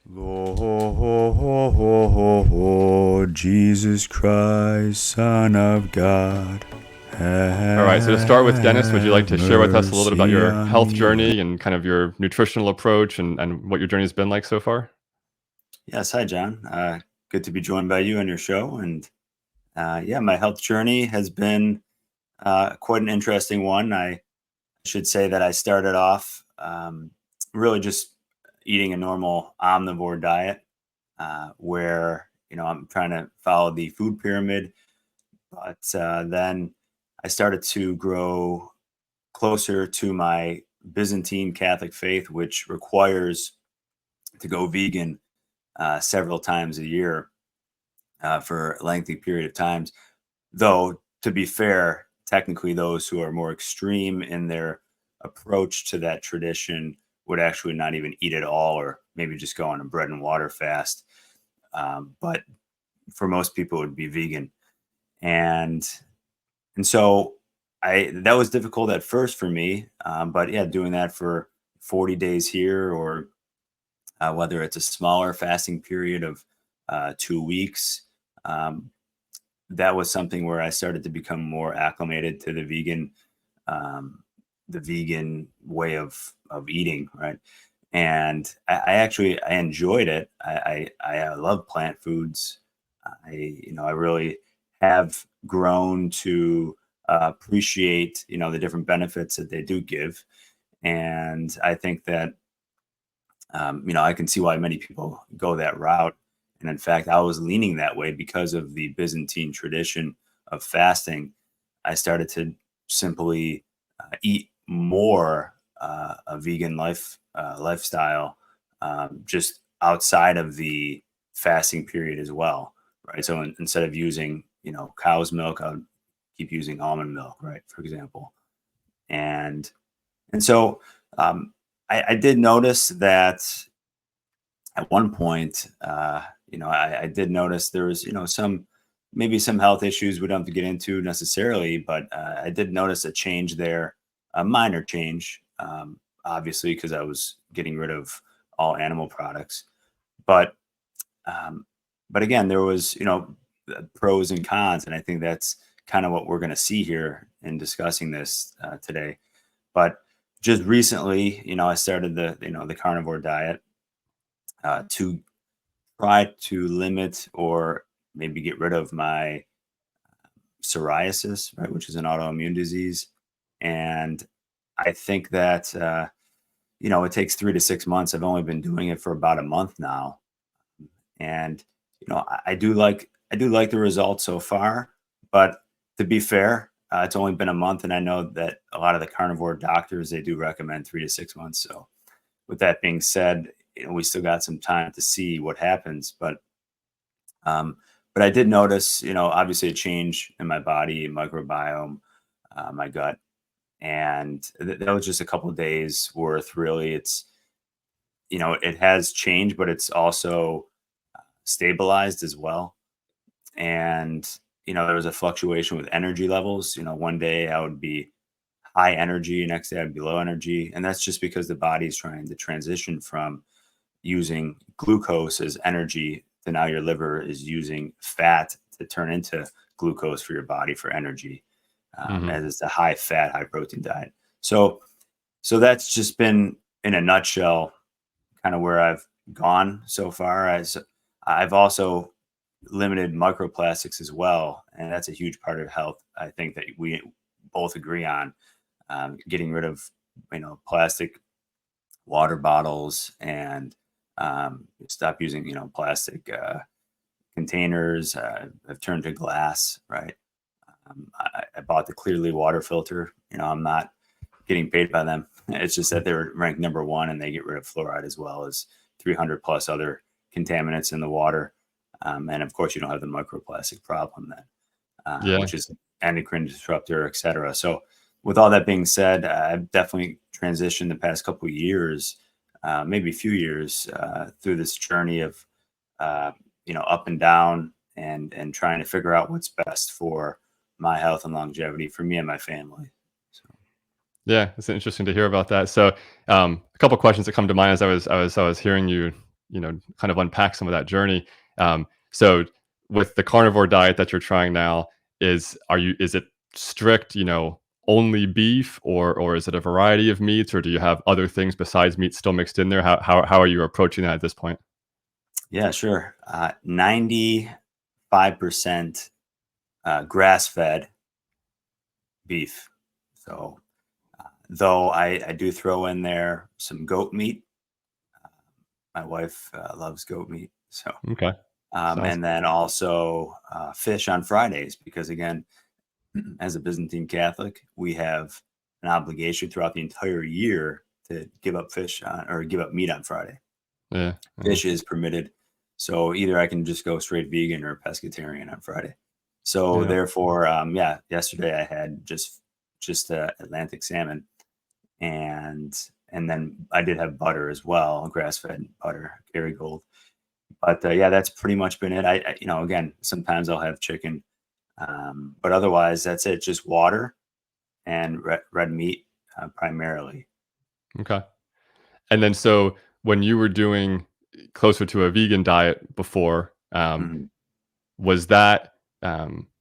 Lord Jesus Christ, Son of God. All right, so to start with, Dennis, would you like to share with us a little bit about your health journey and kind of your nutritional approach and what your journey has been like so far? Yes, hi, John. Good to be joined by you on your show. And yeah, my health journey has been quite an interesting one. I should say that I started off really just eating a normal omnivore diet where, I'm trying to follow the food pyramid. But then I started to grow closer to my Byzantine Catholic faith, which requires to go vegan several times a year for a lengthy period of times. Though, to be fair, technically, those who are more extreme in their approach to that tradition would actually not even eat at all, or maybe just go on a bread and water fast. But for most people, it would be vegan, and so I that was difficult at first for me. But yeah, doing that for 40 days here, or whether it's a smaller fasting period of 2 weeks. Um, that was something where I started to become more acclimated to the vegan way of eating, right? And I enjoyed it. I love plant foods. I really have grown to appreciate the different benefits that they do give, and I think that I can see why many people go that route. And in fact, I was leaning that way because of the Byzantine tradition of fasting. I started to simply eat more a vegan lifestyle, just outside of the fasting period as well, right? So instead of using cow's milk, I would keep using almond milk, right, for example. And so I did notice that at one point, I did notice there was, maybe some health issues we don't have to get into necessarily, but I did notice a change there, a minor change, obviously, because I was getting rid of all animal products. But, um, but again, there was, pros and cons, and I think that's kind of what we're going to see here in discussing this today. But just recently, I started the carnivore diet to try to limit or maybe get rid of my psoriasis, right, which is an autoimmune disease. And I think that it takes 3 to 6 months. I've only been doing it for about a month now, and I do like the results so far. But to be fair, it's only been a month, and I know that a lot of the carnivore doctors, they do recommend 3 to 6 months. So with that being said, we still got some time to see what happens. Um, but I did notice, obviously a change in my body, microbiome, my gut, and that was just a couple of days worth. Really, it has changed, but it's also stabilized as well. And there was a fluctuation with energy levels. One day I would be high energy, next day I'd be low energy, and that's just because the body's trying to transition from using glucose as energy to now your liver is using fat to turn into glucose for your body for energy, Hmm. as it's a high fat, high protein diet. So that's just been in a nutshell kind of where I've gone so far. As I've also limited microplastics as well, and that's a huge part of health. I think that we both agree on getting rid of plastic water bottles and stop using plastic containers. I've turned to glass, right? I bought the Clearly water filter. I'm not getting paid by them. It's just that they're ranked number one, and they get rid of fluoride as well as 300 plus other contaminants in the water. And of course, you don't have the microplastic problem then, Yeah. which is endocrine disruptor, et cetera. So, with all that being said, I've definitely transitioned the past couple of years, maybe a few years, through this journey of, up and down, and trying to figure out what's best for my health and longevity for me and my family. So, Yeah, it's interesting to hear about that. So, a couple questions that come to mind as I was hearing you kind of unpack some of that journey. So with the carnivore diet that you're trying now, is it strict, only beef, or is it a variety of meats, or do you have other things besides meat still mixed in there? How are you approaching that at this point? Yeah, sure. 95% grass-fed beef. So, though I do throw in there some goat meat. My wife loves goat meat. So, Okay. Sounds and then also fish on Fridays, because again, as a Byzantine Catholic, we have an obligation throughout the entire year to give up or give up meat on Friday. yeah. Fish is permitted. So either I can just go straight vegan or pescatarian on Friday. So Yeah. therefore, yesterday I had just Atlantic salmon, and then I did have butter as well, grass-fed butter, Kerrygold. But that's pretty much been it. Again, sometimes I'll have chicken, but otherwise that's it. Just water and red meat primarily. Okay. And then so when you were doing closer to a vegan diet before, Mhm. was that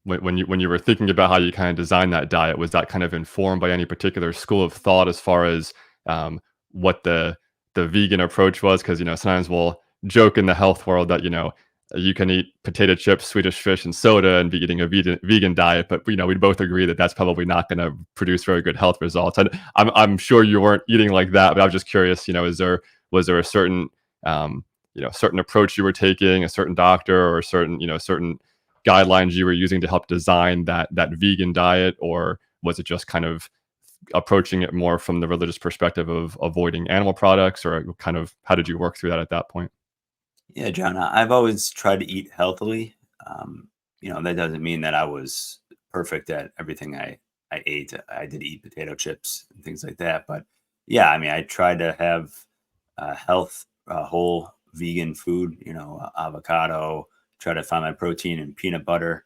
when you were thinking about how you kind of designed that diet, was that kind of informed by any particular school of thought as far as what the vegan approach was? Because sometimes we'll joke in the health world that you can eat potato chips, Swedish fish, and soda and be eating a vegan diet, but we'd both agree that that's probably not going to produce very good health results. And I'm sure you weren't eating like that, but I'm just curious. Was there a certain certain approach you were taking, a certain doctor, or certain guidelines you were using to help design that vegan diet, or was it just kind of approaching it more from the religious perspective of avoiding animal products, or kind of how did you work through that at that point? Yeah, John, I've always tried to eat healthily. That doesn't mean that I was perfect at everything I ate. I did eat potato chips and things like that. But yeah, I mean, I tried to have whole vegan food, avocado, try to find my protein in peanut butter.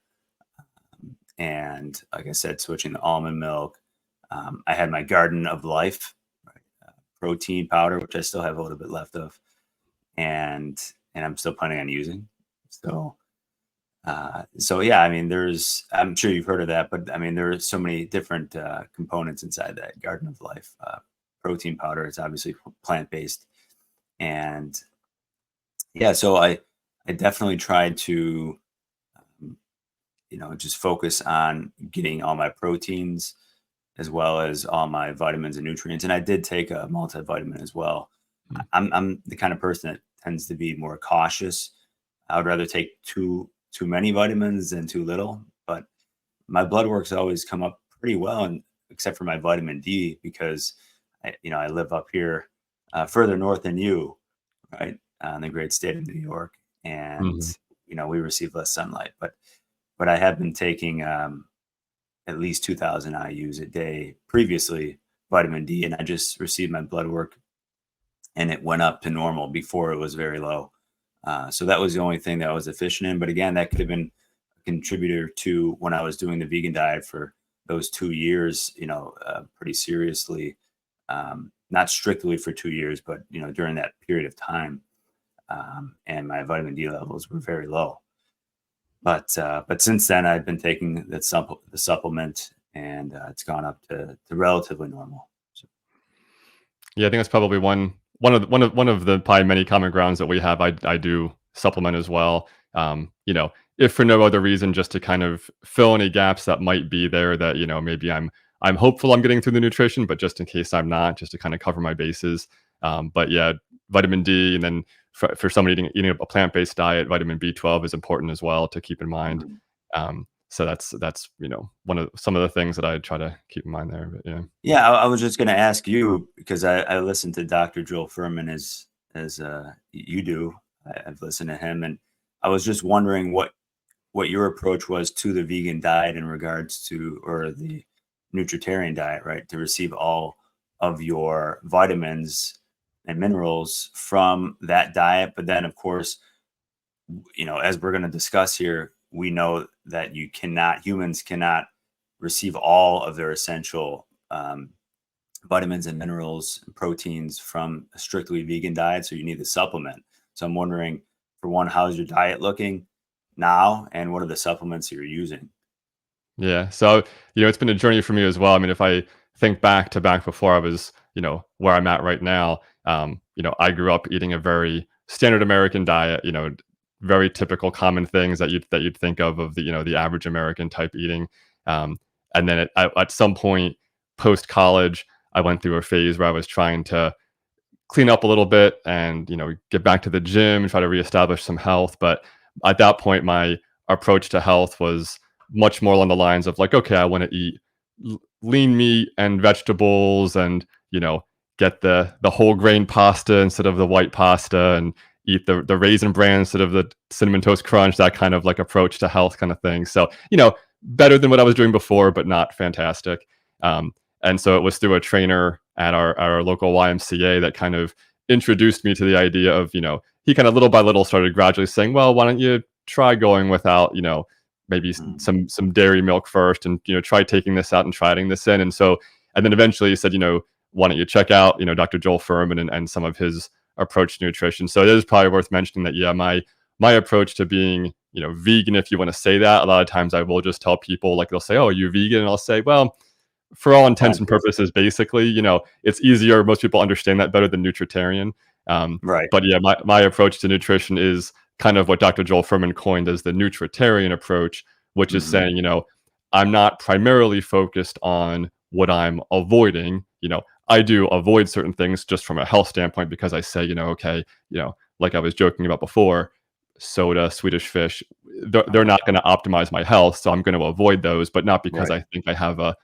And like I said, switching to almond milk. I had my Garden of Life, right, protein powder, which I still have a little bit left of. And I'm still planning on using. So yeah, I mean, I'm sure you've heard of that, but I mean, there are so many different components inside that Garden of Life. Protein powder, it's obviously plant-based. And yeah, so I definitely tried to, just focus on getting all my proteins as well as all my vitamins and nutrients. And I did take a multivitamin as well. Mm. I'm the kind of person that tends to be more cautious. I would rather take too many vitamins than too little. But my blood work's always come up pretty well, and except for my vitamin D, because I live up here further north than you, right, in the great state of New York, and Mhm. we receive less sunlight. But I have been taking at least 2,000 IU's a day previously, vitamin D, and I just received my blood work and it went up to normal. Before it was very low. So that was the only thing that I was deficient in. But again, that could have been a contributor to when I was doing the vegan diet for those 2 years, pretty seriously. Not strictly for 2 years, but during that period of time. And my vitamin D levels were very low. But since then, I've been taking the supplement, and it's gone up to relatively normal. So, Yeah, I think that's probably one of the probably many common grounds that we have. I do supplement as well. If for no other reason, just to kind of fill any gaps that might be there that maybe I'm hopeful I'm getting through the nutrition, but just in case I'm not, just to kind of cover my bases. But yeah, vitamin D, and then for somebody eating a plant-based diet, vitamin B12 is important as well to keep in mind. mhm. So that's some of the things that I try to keep in mind there. But yeah. Yeah, I was just going to ask you, because I listened to Dr. Joel Furman as you do. I've listened to him, and I was just wondering what your approach was to the vegan diet in regards to, or the nutritarian diet, right? To receive all of your vitamins and minerals from that diet. But then, of course, as we're going to discuss here, we know that humans cannot receive all of their essential vitamins and minerals and proteins from a strictly vegan diet. So you need the supplement. So I'm wondering, for one, how's your diet looking now, and what are the supplements you're using? Yeah. So, it's been a journey for me as well. I mean, if I think back before I was, where I'm at right now, I grew up eating a very standard American diet, very typical common things that you'd think of the, the average American type eating. Um, and then at some point post college, I went through a phase where I was trying to clean up a little bit and get back to the gym and try to reestablish some health. But at that point, my approach to health was much more along the lines of like, okay, I want to eat lean meat and vegetables, and get the whole grain pasta instead of the white pasta, and eat the raisin bran instead of the cinnamon toast crunch. That kind of like approach to health kind of thing. So better than what I was doing before, but not fantastic. And so it was through a trainer at our local YMCA that kind of introduced me to the idea of, he kind of little by little started gradually saying, well, why don't you try going without, maybe Mm, some dairy milk first, and, try taking this out and trying this in. And so, and then eventually he said, why don't you check out, Dr. Joel Furman and some of his approach to nutrition. So it is probably worth mentioning that, yeah, my approach to being, vegan, if you want to say that, a lot of times I will just tell people, like, they'll say, oh, are you vegan? And I'll say, well, for all intents and plant-based. purposes, basically, it's easier. Most people understand that better than nutritarian. Um, Right. but yeah, my approach to nutrition is kind of what Dr. Joel Furman coined as the nutritarian approach, which is Hmm. saying, I'm not primarily focused on what I'm avoiding. I do avoid certain things just from a health standpoint because I say, okay, like I was joking about before, soda, Swedish fish, they're Uh-huh. not going to optimize my health. So I'm going to avoid those, but not because Right. I think I have a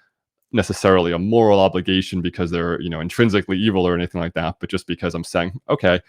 necessarily a moral obligation because they're, intrinsically evil or anything like that, but just because I'm saying, okay,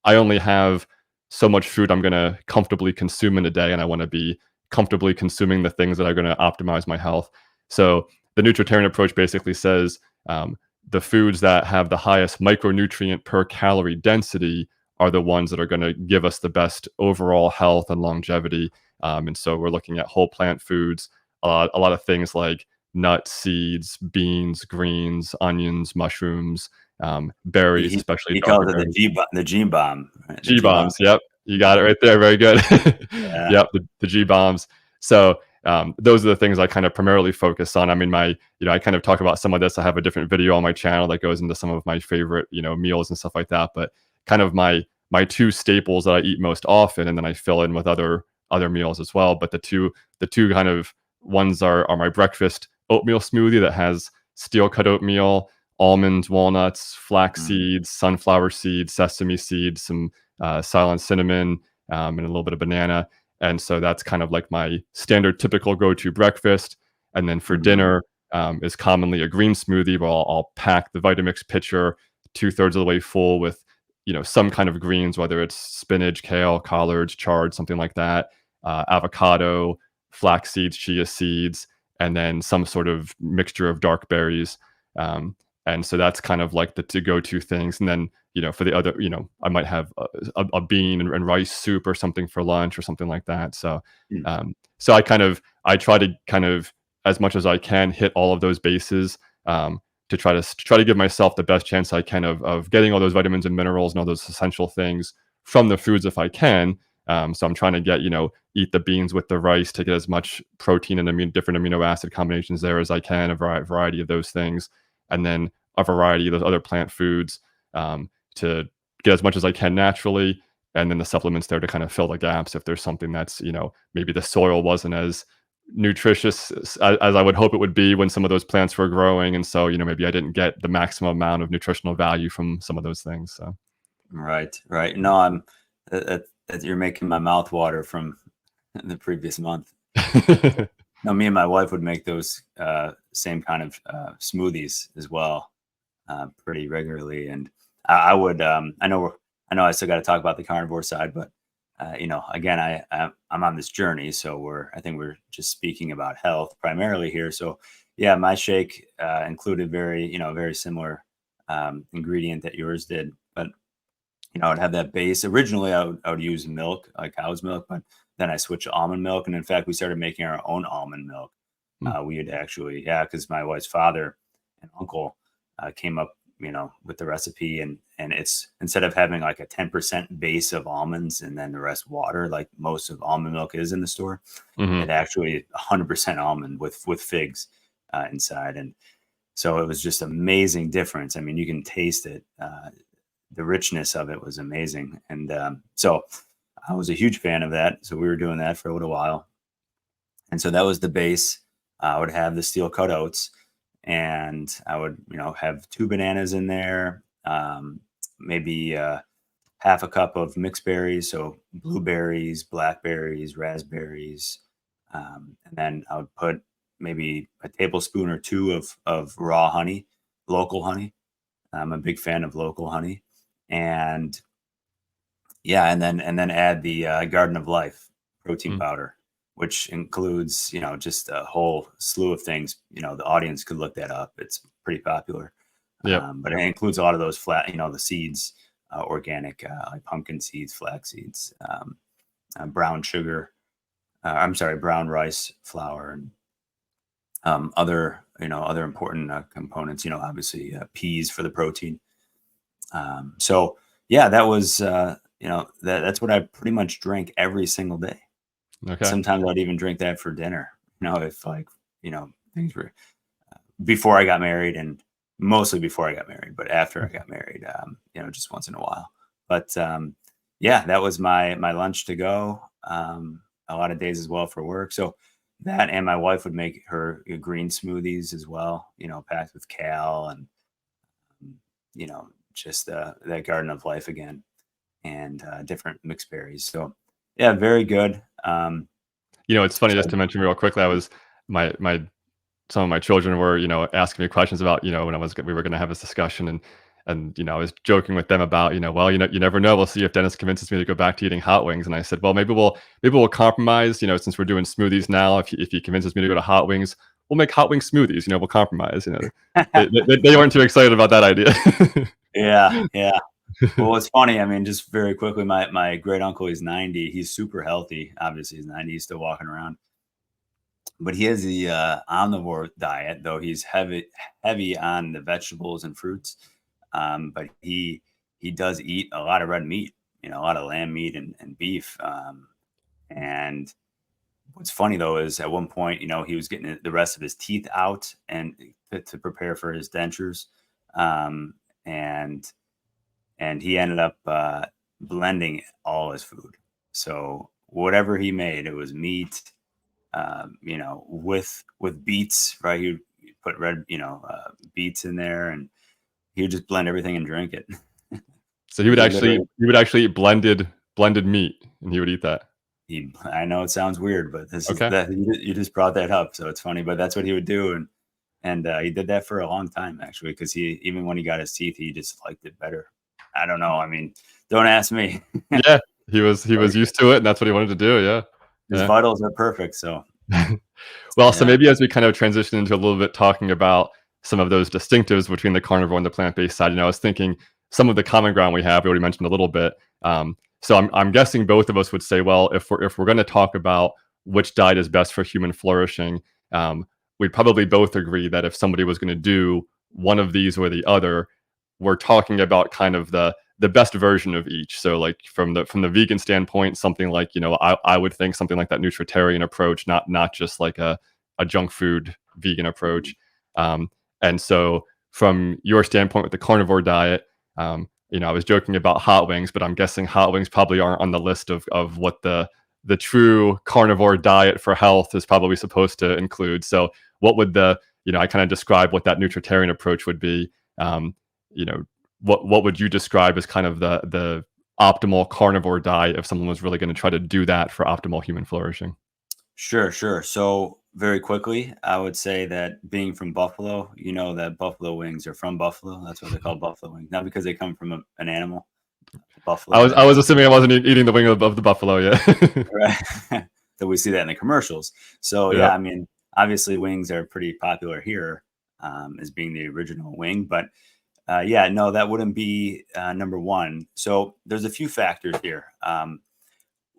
I only have so much food I'm going to comfortably consume in a day, and I want to be comfortably consuming the things that are going to optimize my health. So the nutritarian approach basically says the foods that have the highest micronutrient per calorie density are the ones that are going to give us the best overall health and longevity. And so we're looking at whole plant foods, a lot of things like nuts, seeds, beans, greens, onions, mushrooms, He, berries, he especially he darker calls it berries. the gene bomb, right? The G G bomb. bombs. Yep, you got it right there. Very good. Yeah. Yep, the G bombs. So those are the things I kind of primarily focus on. I mean, I kind of talk about some of this. I have a different video on my channel that goes into some of my favorite, meals and stuff like that. But kind of my two staples that I eat most often, and then I fill in with other meals as well. But the two kind of ones are my breakfast oatmeal smoothie that has steel cut oatmeal, almonds, walnuts, flax Mm, seeds, sunflower seeds, sesame seeds, some silent cinnamon, and a little bit of banana. And so that's kind of like my standard, typical go-to breakfast. And then for mhm. dinner is commonly a green smoothie where I'll pack the Vitamix pitcher 2/3 of the way full with some kind of greens, whether it's spinach, kale, collards, chard, something like that, avocado, flax seeds, chia seeds, and then some sort of mixture of dark berries. Um, and so that's kind of like the to go to things. And then for the other, I might have a bean and rice soup or something for lunch or something like that. So Mm. so I try to kind of, as much as I can, hit all of those bases, to try to give myself the best chance I can of getting all those vitamins and minerals and all those essential things from the foods if I can. So I'm trying to get, eat the beans with the rice to get as much protein and different amino acid combinations there as I can, a variety of those things, and then a variety of those other plant foods, to get as much as I can naturally, and then the supplements there to kind of fill the gaps if there's something that's, maybe the soil wasn't as nutritious as I would hope it would be when some of those plants were growing, and so maybe I didn't get the maximum amount of nutritional value from some of those things. So Right, right. No, I'm you're making my mouth water from the previous month. No, me and my wife would make those same kind of smoothies as well, pretty regularly. And I would, I know I still got to talk about the carnivore side, but again, I'm on this journey, so I think we're just speaking about health primarily here. So yeah, my shake included very similar ingredient that yours did, but I'd have that base. Originally, I would use milk, like cow's milk, but then I switched to almond milk, and in fact, we started making our own almond milk. mm, We had actually, yeah, because my wife's father and uncle came up with the recipe, and it's, instead of having like a 10% base of almonds and then the rest water, like most of almond milk is in the store, Hmm. it actually 100% almond with figs inside. And so it was just amazing difference. I mean, you can taste it. The richness of it was amazing. And so I was a huge fan of that. So we were doing that for a little while. And so that was the base. I would have the steel cut oats, and I would, have 2 bananas in there, maybe half a cup of mixed berries. So blueberries, blackberries, raspberries. And then I would put maybe a tablespoon or two of raw honey, local honey. I'm a big fan of local honey. And yeah, and then add the Garden of Life protein Mm. powder, which includes, just a whole slew of things. The audience could look that up. It's pretty popular. Yep. But it includes a lot of those flat, the seeds, organic, like pumpkin seeds, flax seeds, brown sugar. I'm sorry, brown rice flour, and other important components. Obviously peas for the protein. So yeah, that was that's what I pretty much drank every single day. Okay. Sometimes I'd even drink that for dinner. If like things were before I got married, and mostly before I got married, but after I got married, just once in a while. But yeah, that was my lunch to go. A lot of days as well for work. So that, and my wife would make her green smoothies as well, packed with kale and just that Garden of Life again, and different mixed berries. So yeah, very good. It's funny, So just to mention real quickly, I was my some of my children were, asking me questions about, when we were going to have this discussion, and I was joking with them about, well, you never know. We'll see if Dennis convinces me to go back to eating hot wings. And I said, well, maybe we'll compromise. Since we're doing smoothies now, if he convinces me to go to hot wings, we'll make hot wing smoothies. We'll compromise. They weren't too excited about that idea. yeah, yeah. Well, it's funny. I mean, just very quickly, my great uncle, he's 90. He's super healthy. Obviously, he's 90. He's still walking around, but he has the omnivore diet, though he's heavy on the vegetables and fruits. But he does eat a lot of red meat, a lot of lamb meat and beef. And what's funny though is at one point, he was getting the rest of his teeth out and to prepare for his dentures, um, and he ended up blending all his food. So whatever he made, it was meat, with beets, right? He would put red, beets in there, and he would just blend everything and drink it. So He literally, he would actually eat blended meat, and he would eat that. I know it sounds weird, but this is Okay. that you just brought that up, so it's funny. But that's what he would do, and he did that for a long time actually, because he, even when he got his teeth, he just liked it better. I don't know. I mean, don't ask me. Yeah, he was used to it, and that's what he wanted to do. Yeah. His Yeah. vitals are perfect, so Well, so yeah. maybe as we kind of transition into a little bit talking about some of those distinctives between the carnivore and the plant-based side, I was thinking some of the common ground we have, we already mentioned a little bit. So I'm guessing both of us would say, well, if we're going to talk about which diet is best for human flourishing, we'd probably both agree that if somebody was going to do one of these or the other, we're talking about kind of the best version of each. So like from the vegan standpoint, something like, I would think something like that nutritarian approach, not just like a junk food vegan approach. Um, and so from your standpoint with the carnivore diet, I was joking about hot wings, but I'm guessing hot wings probably aren't on the list of what the true carnivore diet for health is probably supposed to include. So what would I kind of describe what that nutritarian approach would be. Um, you know, what would you describe as kind of the optimal carnivore diet if someone was really going to try to do that for optimal human flourishing? Sure, sure. So very quickly, I would say that being from Buffalo, that buffalo wings are from Buffalo. That's why they're called buffalo wings, not because they come from an animal, I buffalo was I wing. was assuming I wasn't eating the wing of the buffalo. Yeah. Right. That we see that in the commercials. So Yeah. yeah, I mean, obviously wings are pretty popular here, as being the original wing, but yeah, no, that wouldn't be number one. So there's a few factors here.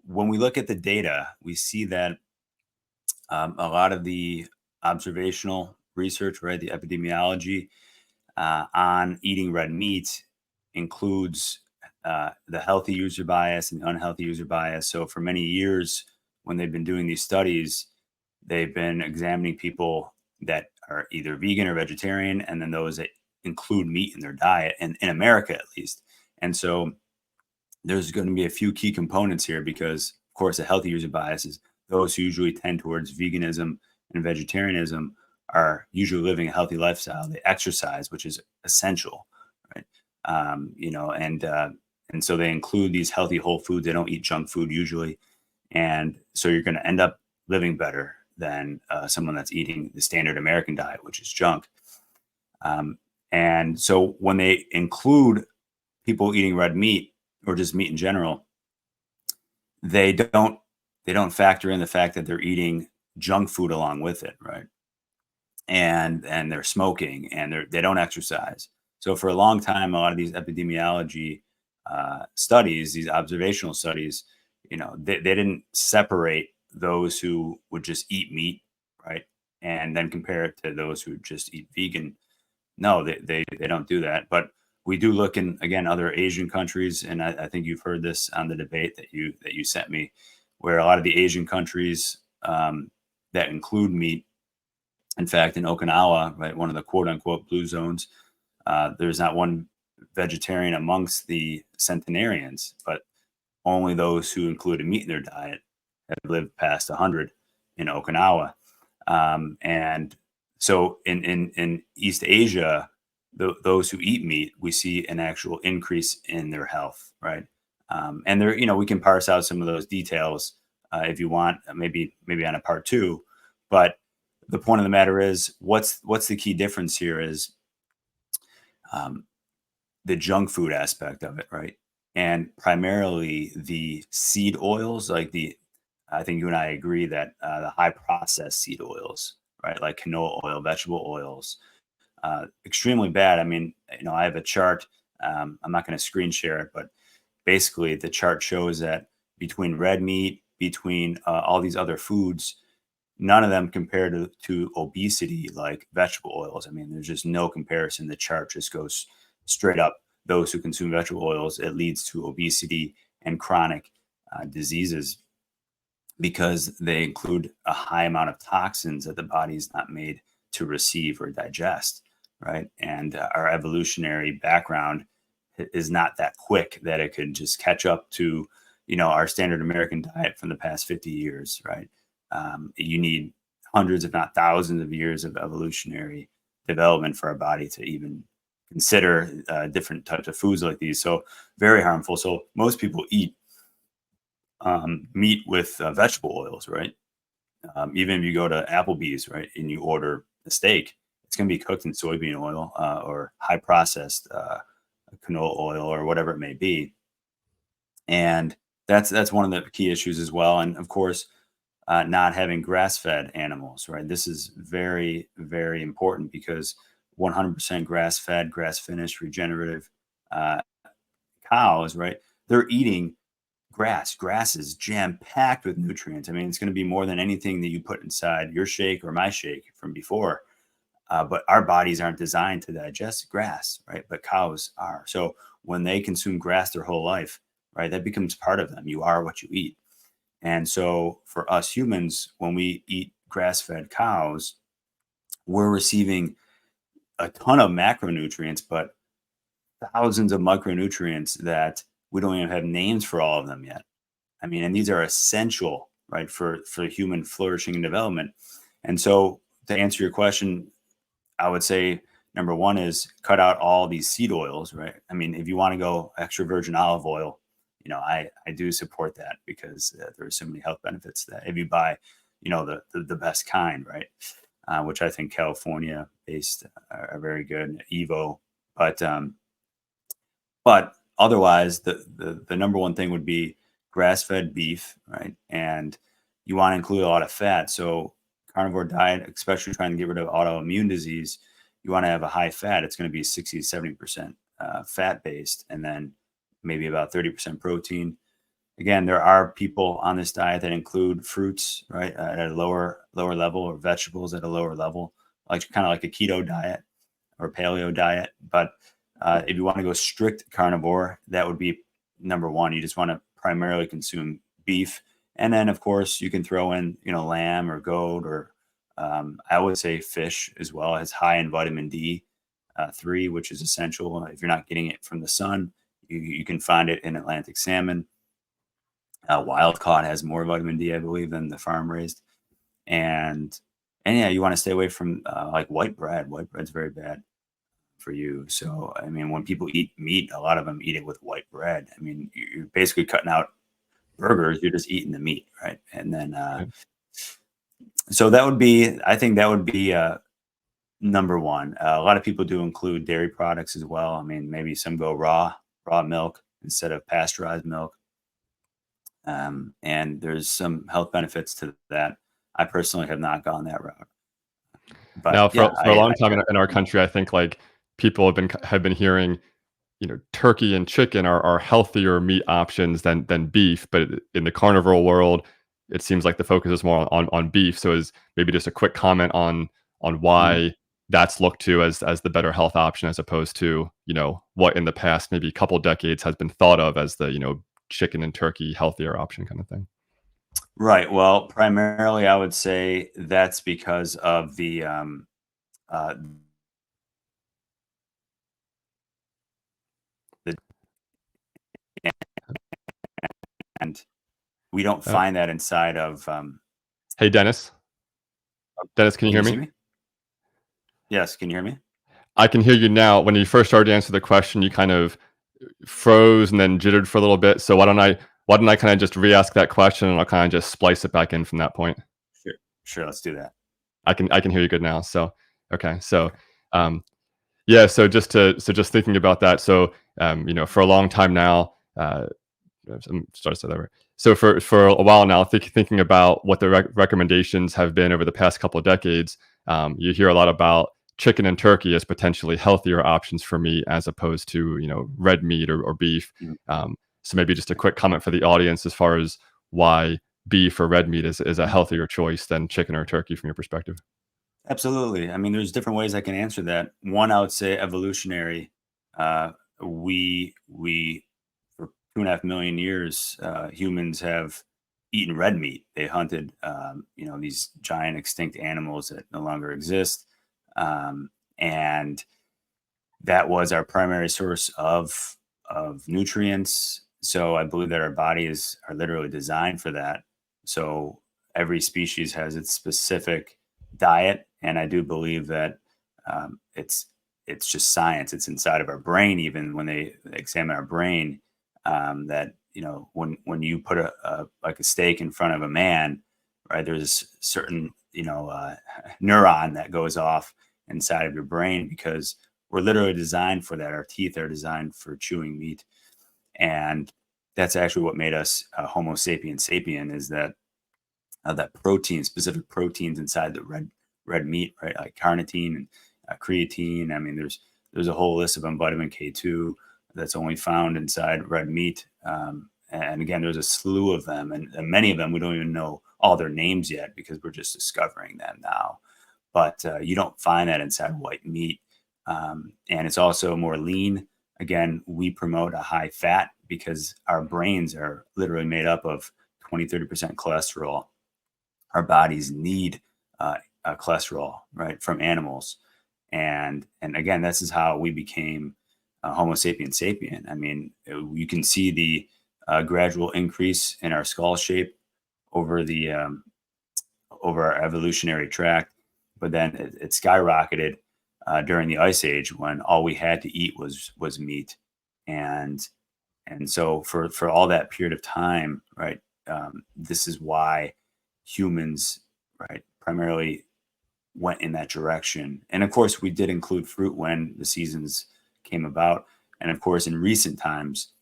When we look at the data, we see that a lot of the observational research, right, the epidemiology, on eating red meat includes the healthy user bias and the unhealthy user bias. So for many years, when they've been doing these studies, they've been examining people that are either vegan or vegetarian, and then those that include meat in their diet, and in America at least. And so there's going to be a few key components here because, of course, the healthy user bias is those who usually tend towards veganism and vegetarianism are usually living a healthy lifestyle. They exercise, which is essential, right? And so they include these healthy whole foods. They don't eat junk food usually, and so you're going to end up living better than someone that's eating the standard American diet, which is junk. And so when they include people eating red meat or just meat in general, they don't factor in the fact that they're eating junk food along with it, right? And they're smoking and they don't exercise. So for a long time, a lot of these epidemiology studies, these observational studies, they didn't separate those who would just eat meat, right, and then compare it to those who just eat vegan. No, they don't do that. But we do look in, again, other Asian countries, and I think you've heard this on the debate that you sent me, where a lot of the Asian countries that include meat. In fact, in Okinawa, right, one of the quote unquote blue zones, there's not one vegetarian amongst the centenarians, but only those who included meat in their diet have lived past 100 in Okinawa. And so in East Asia, those who eat meat, we see an actual increase in their health, right? And there, we can parse out some of those details if you want, maybe on a part two. But the point of the matter is, what's the key difference here is the junk food aspect of it, right? And primarily the seed oils, I think you and I agree that the high processed seed oils, right, like canola oil, vegetable oils, extremely bad. I mean, I have a chart. I'm not going to screen share it, but basically the chart shows that between red meat, between all these other foods, none of them compare to obesity like vegetable oils. I mean, there's just no comparison. The chart just goes straight up. Those who consume vegetable oils, it leads to obesity and chronic diseases because they include a high amount of toxins that the body is not made to receive or digest, right? And our evolutionary background is not that quick that it could just catch up to, our standard American diet from the past 50 years, right? You need hundreds, if not thousands of years of evolutionary development for our body to even consider different types of foods like these. So very harmful. So most people eat meat with vegetable oils, right? Even if you go to Applebee's, right, and you order a steak, it's going to be cooked in soybean oil or high processed canola oil or whatever it may be. And that's one of the key issues as well. And of course, not having grass-fed animals, right? This is very, very important because 100% grass-fed, grass-finished, regenerative cows, right? They're eating grass. Grass is jam-packed with nutrients. I mean, it's going to be more than anything that you put inside your shake or my shake from before. But our bodies aren't designed to digest grass, right? But cows are. So when they consume grass their whole life, right, that becomes part of them. You are what you eat. And so for us humans, when we eat grass-fed cows, we're receiving a ton of macronutrients, but thousands of micronutrients that we don't even have names for all of them yet. I mean, and these are essential, right, for human flourishing and development. And so to answer your question, I would say number one is cut out all these seed oils, right? I mean, if you want to go extra virgin olive oil, I do support that because there are so many health benefits that if you buy, the best kind, right? Which I think California based are very good, Evo, but otherwise the number one thing would be grass-fed beef, right? And you want to include a lot of fat. So carnivore diet, especially trying to get rid of autoimmune disease, you want to have a high fat. It's going to be 60 to 70% fat based, and then maybe about 30% protein. Again, there are people on this diet that include fruits, right, at a lower level, or vegetables at a lower level, kind of like a keto diet. or paleo diet. But if you want to go strict carnivore, that would be number one. You just want to primarily consume beef. And then, of course, you can throw in, lamb or goat, or I would say fish as well. It has high in vitamin D3, which is essential. If you're not getting it from the sun, you can find it in Atlantic salmon. Wild caught has more vitamin D, I believe, than the farm raised. And yeah, you want to stay away from like white bread. White bread's very bad for you. So, I mean, when people eat meat, a lot of them eat it with white bread. I mean, you're basically cutting out burgers. You're just eating the meat, right? And then, so I think that would be number one. A lot of people do include dairy products as well. I mean, maybe some go raw milk instead of pasteurized milk. And there's some health benefits to that. I personally have not gone that route. But now, for a long time in our country, I think like people have been hearing, turkey and chicken are healthier meat options than beef. But in the carnivore world, it seems like the focus is more on beef. So is maybe just a quick comment on why that's looked to as the better health option, as opposed to, what in the past maybe a couple decades has been thought of as the, chicken and turkey healthier option kind of thing. Right. Well, primarily, I would say that's because of the and we don't find that inside of. Hey, Dennis. Dennis, can you hear see me? Yes. Can you hear me? I can hear you now. When you first started to answer the question, you kind of froze and then jittered for a little bit. So why don't I kind of just re-ask that question, and I'll kind of just splice it back in from that point. Sure. Let's do that. I can hear you good now. So okay. So yeah. So just thinking about that. So for a long time now, So for a while now, thinking about what the recommendations have been over the past couple of decades, you hear a lot about chicken and turkey as potentially healthier options for meat, as opposed to red meat or beef. So maybe just a quick comment for the audience as far as why beef or red meat is a healthier choice than chicken or turkey from your perspective. Absolutely. I mean, there's different ways I can answer that. One, I would say evolutionary. We for 2.5 million years, humans have eaten red meat. They hunted, these giant extinct animals that no longer exist, and that was our primary source of nutrients. So I believe that our bodies are literally designed for that. So every species has its specific diet, and I do believe that it's just science. It's inside of our brain. Even when they examine our brain, that when you put a steak in front of a man, right, there's a certain neuron that goes off inside of your brain, because we're literally designed for that. Our teeth are designed for chewing meat, and that's actually what made us Homo sapien sapien, is that specific proteins inside the red meat, right? Like carnitine and creatine. I mean, there's a whole list of them. Vitamin K2 that's only found inside red meat. And again, there's a slew of them, and many of them we don't even know all their names yet, because we're just discovering them now. But you don't find that inside white meat, and it's also more lean. Again, we promote a high fat because our brains are literally made up of 20-30% cholesterol. Our bodies need cholesterol, right, from animals, and again, this is how we became Homo sapien sapien. I mean, you can see the gradual increase in our skull shape over our evolutionary tract, but then it skyrocketed during the Ice Age, when all we had to eat was meat, and so for all that period of time, right, this is why humans, right, primarily went in that direction. And of course, we did include fruit when the seasons came about. And of course, in recent times,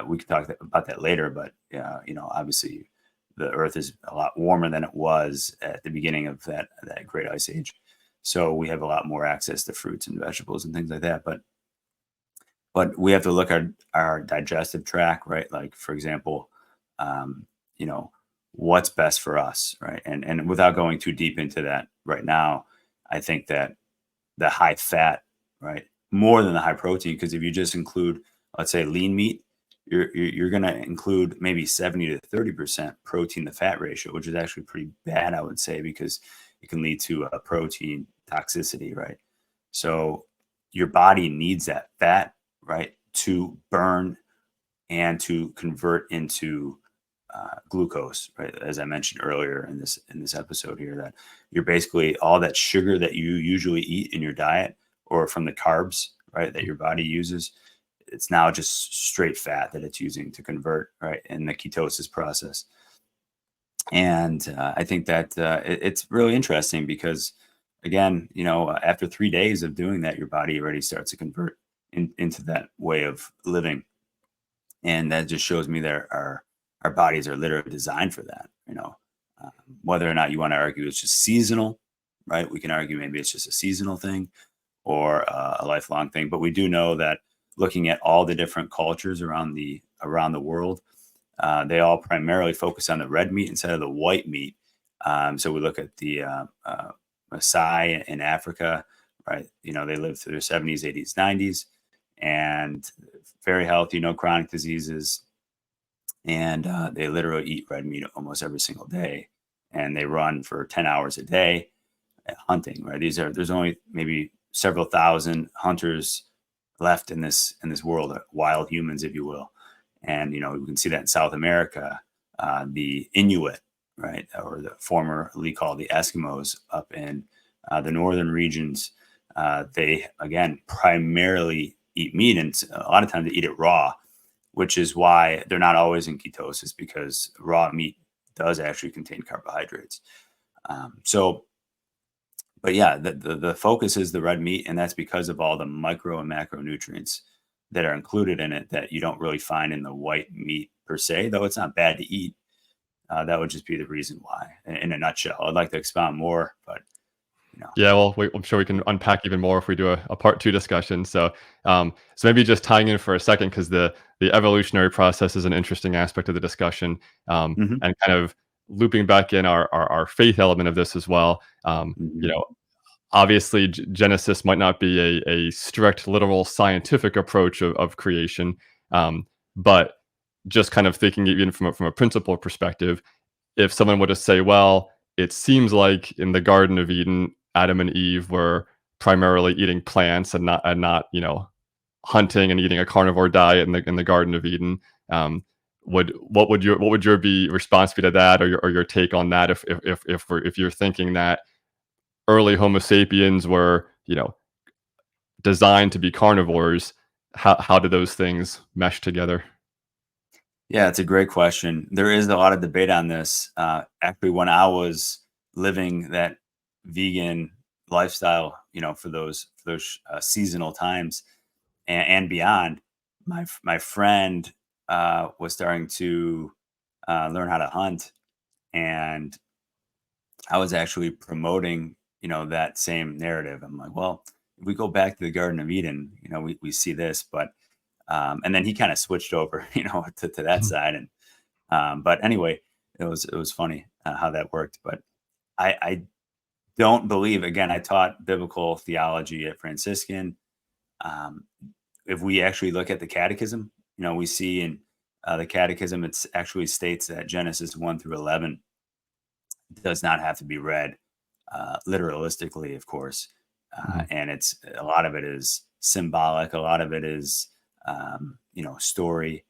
we could talk about that later, but obviously the earth is a lot warmer than it was at the beginning of that great ice age. So we have a lot more access to fruits and vegetables and things like that. But we have to look at our digestive tract, right? Like, for example, what's best for us, right? And without going too deep into that right now, I think that the high fat, right, more than the high protein. Because if you just include, let's say, lean meat, you're going to include maybe 70 to 30% protein to fat ratio, which is actually pretty bad, I would say, because it can lead to a protein toxicity, right? So your body needs that fat, right, to burn and to convert into glucose, right? As I mentioned earlier in this episode here, that you're basically all that sugar that you usually eat in your diet or from the carbs, right, that your body uses, it's now just straight fat that it's using to convert, right, in the ketosis process. And I think that it's really interesting because, again, after 3 days of doing that, your body already starts to convert into that way of living, and that just shows me that our bodies are literally designed for that. Whether or not you want to argue it's just seasonal, right? We can argue maybe it's just a seasonal thing or a lifelong thing, but we do know that looking at all the different cultures around the world, they all primarily focus on the red meat instead of the white meat. So we look at the Maasai in Africa, right? They live through their 70s, 80s, 90s, and very healthy, no chronic diseases. And they literally eat red meat almost every single day. And they run for 10 hours a day hunting, right? There's only maybe several thousand hunters left in this world, wild humans, if you will. And, we can see that in South America, the Inuit, right, or the formerly called the Eskimos up in the northern regions, they, again, primarily eat meat, and a lot of times they eat it raw, which is why they're not always in ketosis, because raw meat does actually contain carbohydrates. But yeah, the focus is the red meat, and that's because of all the micro and macronutrients that are included in it that you don't really find in the white meat per se, though it's not bad to eat. That would just be the reason why, in a nutshell. I'd like to expound more, but Yeah, well, I'm sure we can unpack even more if we do a part two discussion. So maybe just tying in for a second, because the evolutionary process is an interesting aspect of the discussion, mhm, and kind of looping back in our faith element of this as well. mhm. Obviously, Genesis might not be a strict, literal scientific approach of creation, but just kind of thinking even from a principle perspective, if someone were to say, well, it seems like in the Garden of Eden, Adam and Eve were primarily eating plants and not hunting and eating a carnivore diet in the Garden of Eden. What would your be response be to that, or your take on that? If you're thinking that early Homo sapiens were designed to be carnivores, how do those things mesh together? Yeah, it's a great question. There is a lot of debate on this. Actually, when I was living that vegan lifestyle, for those seasonal times and beyond, my friend was starting to learn how to hunt, and I was actually promoting, that same narrative. I'm like, well, if we go back to the Garden of Eden, we see this, but and then he kind of switched over, to that side. And but anyway, it was funny how that worked. But I don't believe. Again, I taught biblical theology at Franciscan. Um, if we actually look at the Catechism, we see in the Catechism, it actually states that Genesis 1 through 11 does not have to be read literalistically, of course. Mhm. And it's a lot of it is symbolic. A lot of it is, story.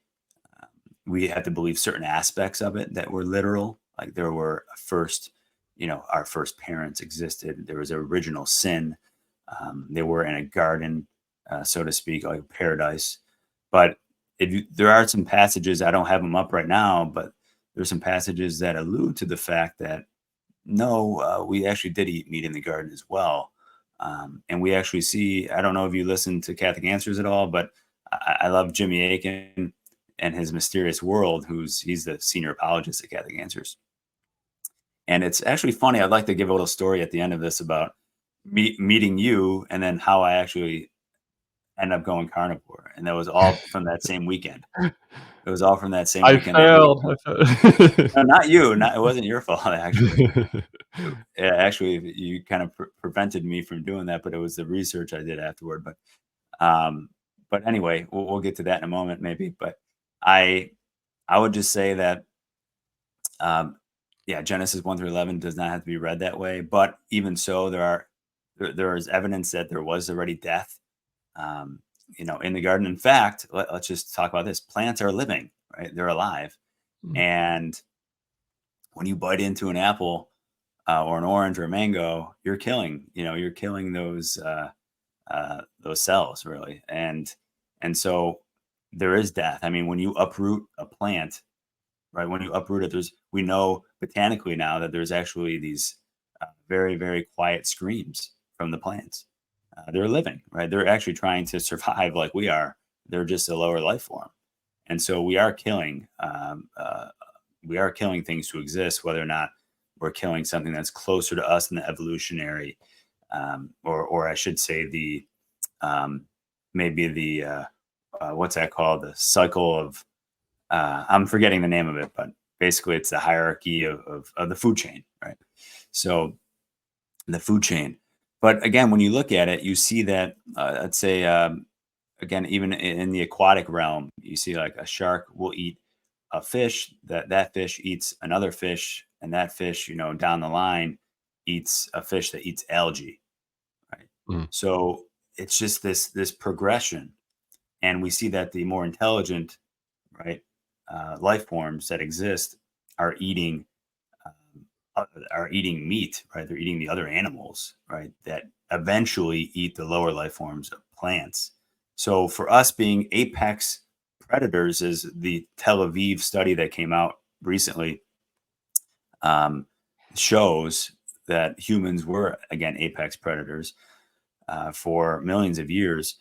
We have to believe certain aspects of it that were literal. Like there were first, our first parents existed. There was original sin. They were in a garden, so to speak, like paradise. But there are some passages, I don't have them up right now, but there's some passages that allude to the fact that no, we actually did eat meat in the garden as well. And we actually see, I don't know if you listen to Catholic Answers at all, but I love Jimmy Akin and his mysterious world, he's the senior apologist at Catholic Answers. And it's actually funny. I'd like to give a little story at the end of this about meeting you and then how I actually end up going carnivore. And that was all from that same weekend. It was all from that same I weekend at failed. Cherubim. I failed. No, not you. Not, it wasn't your fault, actually. Actually, you kind of prevented me from doing that, but it was the research I did afterward. Um, but anyway, we'll get to that in a moment, maybe. But I I would just say that um, yeah, Genesis 1 through 11 does not have to be read that way. But even so, there is evidence that there was already death, um, in the garden. In fact, let's just talk about this. Plants are living, right? They're alive. Mm, And when you bite into an apple or an orange or a mango, you're killing those cells, really. And so there is death. I mean, when you uproot a plant, right? When you uproot it, we know botanically now that there's actually these very, very quiet screams from the plants. They're living, right? They're actually trying to survive like we are. They're just a lower life form, and so we are killing things to exist, whether or not we're killing something that's closer to us in the evolutionary, or I should say um, maybe what's that called? The cycle of I'm forgetting the name of it, but basically it's the hierarchy of the food chain, right? So the food chain. But again, when you look at it, you see that let's say again, even in the aquatic realm, you see like a shark will eat a fish, that fish eats another fish, and that fish, down the line eats a fish that eats algae, right? mm, So it's just this progression, and we see that the more intelligent, right, life forms that exist are eating are eating meat, right? They're eating the other animals, right? That eventually eat the lower life forms of plants. So for us being apex predators, is the Tel Aviv study that came out recently, um, shows that humans were again apex predators for millions of years.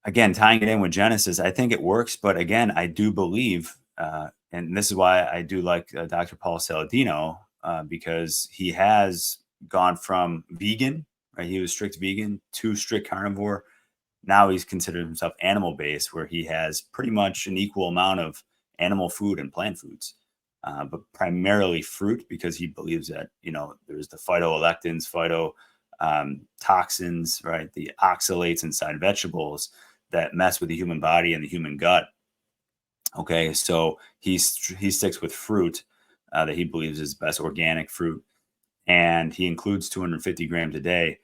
Again, tying it in with Genesis, I think it works. But again, I do believe, and this is why I do like Dr. Paul Saladino, because he has gone from vegan, right? He was strict vegan to strict carnivore. Now he's considered himself animal based, where he has pretty much an equal amount of animal food and plant foods, but primarily fruit, because he believes that, there's the phytoelectins, toxins, right? The oxalates inside vegetables that mess with the human body and the human gut. Okay, so he sticks with fruit that he believes is best organic fruit, and he includes 250 grams a day.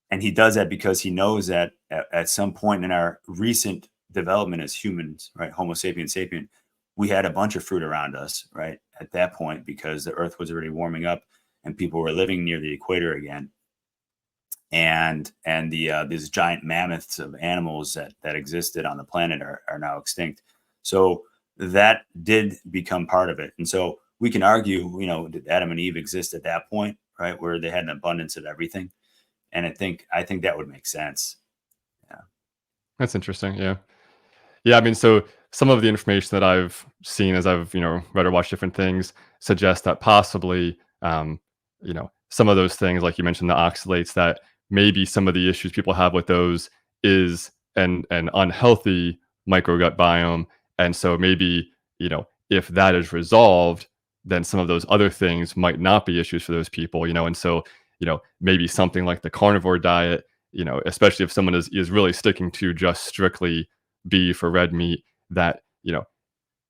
And he does that because he knows that at some point in our recent development as humans, right, Homo sapiens sapien, we had a bunch of fruit around us, right, at that point, because the Earth was already warming up and people were living near the equator again, and these giant mammoths of animals that existed on the planet are now extinct. So that did become part of it. And so we can argue, did Adam and Eve exist at that point, right, where they had an abundance of everything? And I think that would make sense. Yeah. that's interesting. Yeah. Yeah, I mean, so some of the information that I've seen as I've, read or watched different things suggests that possibly, some of those things, like you mentioned, the oxalates, that maybe some of the issues people have with those is an unhealthy microgut biome. And so maybe, if that is resolved, then some of those other things might not be issues for those people, and so, maybe something like the carnivore diet, especially if someone is really sticking to just strictly beef or red meat, that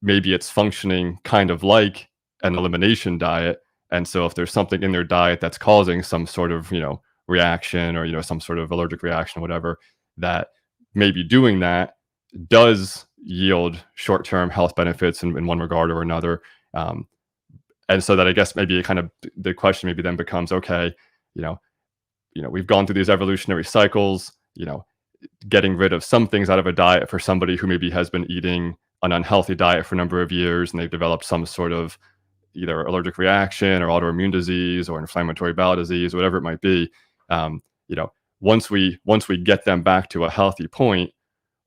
maybe it's functioning kind of like an elimination diet. And so if there's something in their diet that's causing some sort of reaction, or some sort of allergic reaction or whatever, that maybe doing that does yield short-term health benefits in one regard or another. um, and so that, I guess, maybe it kind of, the question maybe then becomes, okay, you know we've gone through these evolutionary cycles, getting rid of some things out of a diet for somebody who maybe has been eating an unhealthy diet for a number of years, and they've developed some sort of either allergic reaction or autoimmune disease or inflammatory bowel disease, whatever it might be. Um, you know, once we get them back to a healthy point,